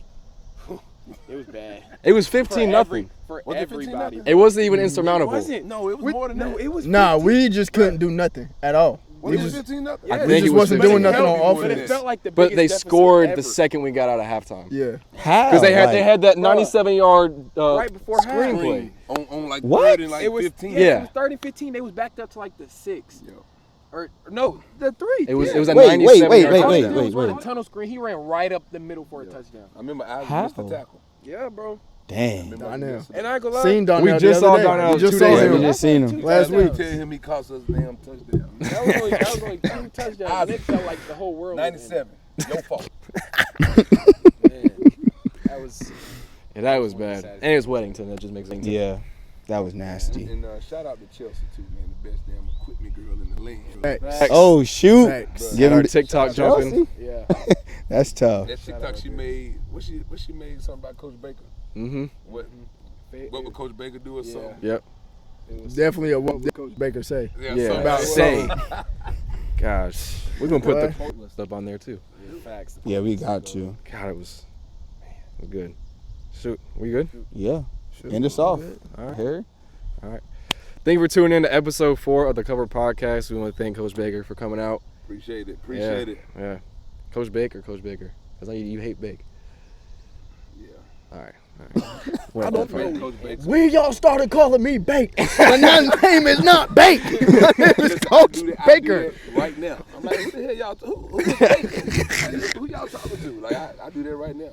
it was bad. It was 15-0. For Was it everybody. 15-0? It wasn't even insurmountable. No, it was more than that. It was Nah, we just couldn't do nothing at all. Was We it just 15 nothing? I we think just it was wasn't 15. doing nothing But on But it offense. felt like the But biggest they deficit scored ever. the second we got out of halftime. Yeah. How? Because they Like, had that 97-yard Right before half. screenplay. On like What? 30 and like It was 15. Yeah. It was 30-15. They was backed up to like the 6. Yo. Or no, the 3. It was a Wait, 97-yard wait, touchdown. wait, He was wait. running tunnel screen. He ran right up the middle for a touchdown. I remember I How? missed the tackle. Yeah, bro. Damn. Donnell. And I ain't gonna lie. Seen Donnell. We just the other saw day. Donnell We just 2 saw days Yeah, ago. we just seen him. Last week. Tell him he cost us a damn touchdown. That was only 2 touchdowns. And it felt like the whole world. was in it. 97. Your fault. Man, that was. Yeah, that was bad. And it was Weddington. That just makes things. Yeah, that was nasty. And shout out to Chelsea too, man. The best damn equipment girl in the land. Facts. Oh shoot! Facts. Give Our him TikTok Chelsea? jumping. Yeah. That's tough. That TikTok she made, what she made something about Coach Baker? Mm-hmm. What would Coach Baker do or something? Yep. Definitely what did Coach Baker say. Yeah. something Say. about Gosh. We're going to put the quote list up on there too. Facts. Yeah, we got to. God, it was good. Shoot. We good? Yeah. End us off. All right. Harry? Thank you for tuning in to episode 4 of the Cover Podcast. We want to thank Coach Baker for coming out. Appreciate it. Yeah. Coach Baker. Because you hate Bake. Yeah. All right. I don't know. Coach Baker. When y'all started calling me Bake, my name is not Bake. My name is Coach I Baker. do that right now. I'm like, who the hell y'all? Who is Baker? Like, who y'all talking to? Like, I do that right now.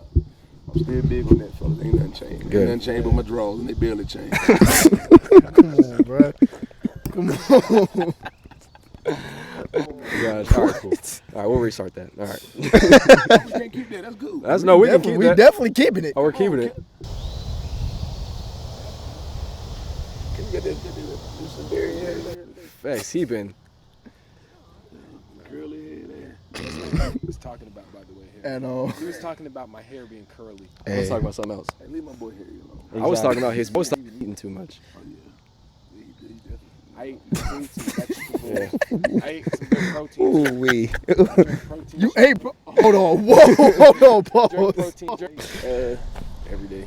I'm still big on that, fellas. Ain't nothing changed. Good. Ain't nothing changed but my drawers, and they barely changed. Come on, bro. Come on. Gosh. All right, cool. All right, we'll restart that. All right. We can't keep that. That's good. We can keep We that. definitely keeping it. Oh, we're keeping it. Can you get this very head Facts. He been. curly head there? That's what he was talking about, by the way. Here. At all. He was talking about my hair being curly. I was talking about something else. Hey, leave my boy Harry alone. I was talking about his. I was eating too much. Oh yeah. He definitely. I ate fruits and vegetables. Yeah. I ate some good protein. Ooh wee. Protein You ate. Hold on. Whoa. Hold on. drink Pause. protein drink, every day.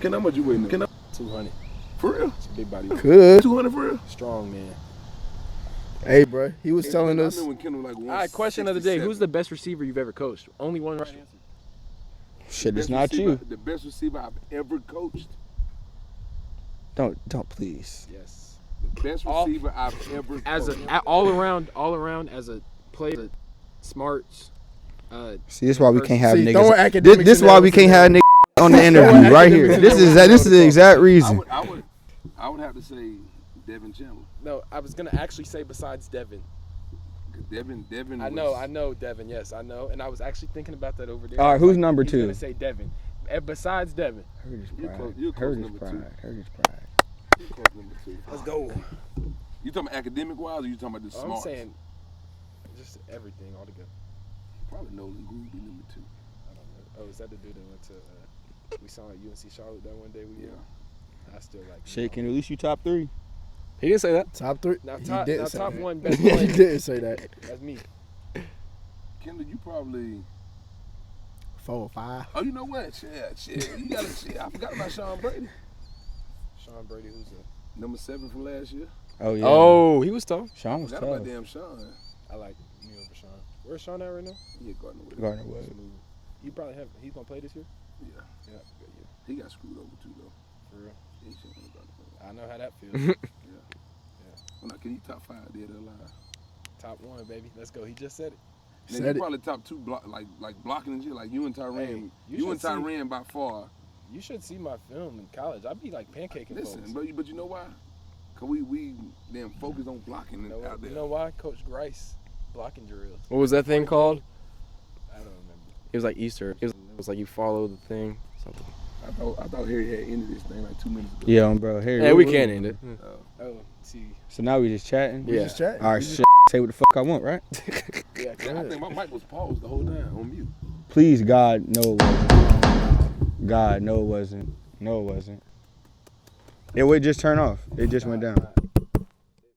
Can how much you weigh now? 200. For real? It's a big body. Good. 200 for real? Strong man. Hey, bro. He was telling us. I remember when Kendall like All right, question of the day. 167. Who's the best receiver you've ever coached? Only one right answer. Shit, it's Best not receiver- you. The best receiver I've ever coached. Don't please. Yes. The best All- receiver I've ever As coached. all around as a player, smarts. See, this is why we can't have See, niggas. throwing academics This is in why there we was can't have niggas on the interview right here. This is the exact reason. I would have to say Devin Chandler. No, I was gonna actually say besides Devin. 'Cause Devin. I know Devin. Yes, I know, and I was actually thinking about that over there. All right, I was who's like, number he's 2? gonna say Devin. Besides Devin, Hurt his You're pride. close- you're close Hurt his number pride. two. Hurt his pride. Kemp number 2. Let's go. You talking about academic wise, or you talking about the I'm smarts? saying just everything all together. Probably Nolan Groove be number 2. I don't know. Oh, is that the dude that went to? We saw at UNC Charlotte that one day. I still like. Shaking, at least you top 3. He didn't say that. Top 3. Now He top, didn't now say top that. one best He player. didn't say that. That's me. Kendall, you probably. 4 or 5. Oh, you know what? Shit. You got shit. I forgot about Sean Brady. Sean Brady, who's a Number 7 from last year. Oh yeah. Oh, he was tough. Sean was Forgot tough. about damn Sean. I like me over Sean. Where's Sean at right now? He at Gardner Webb. Gardner Webb. Smooth. He probably have. He's gonna play this year. Yeah. Yeah, good year. He got screwed over too though. For real. He shouldn't have done it. I know how that feels. Well, now, can he top 5 dead or alive? Top 1, baby. Let's go. He just said it. Now, Said you it. probably top 2 like blocking and shit. Like you and Tyrann. Hey, you and should see- Tyrann by far. You should see my film in college. I'd be like pancaking Listen, folks. but you know why? Cause we damn focus on blocking You know, out there. you know why? Coach Grice blocking drills. What was that thing called? I don't remember. It was like Easter. It was like you follow the thing. Something. I thought Harry had ended this thing like 2 minutes ago. Yeah, bro. Here. Yeah, we can end it. Oh, see. So now we just chatting. Yeah. Just chatting. All right, We just- shit. Say what the fuck I want, right? Yeah, Man, I think my mic was paused the whole time on mute. Please, God, no, it wasn't. God, no, it wasn't. No, it wasn't. It would just turn off. It just went down.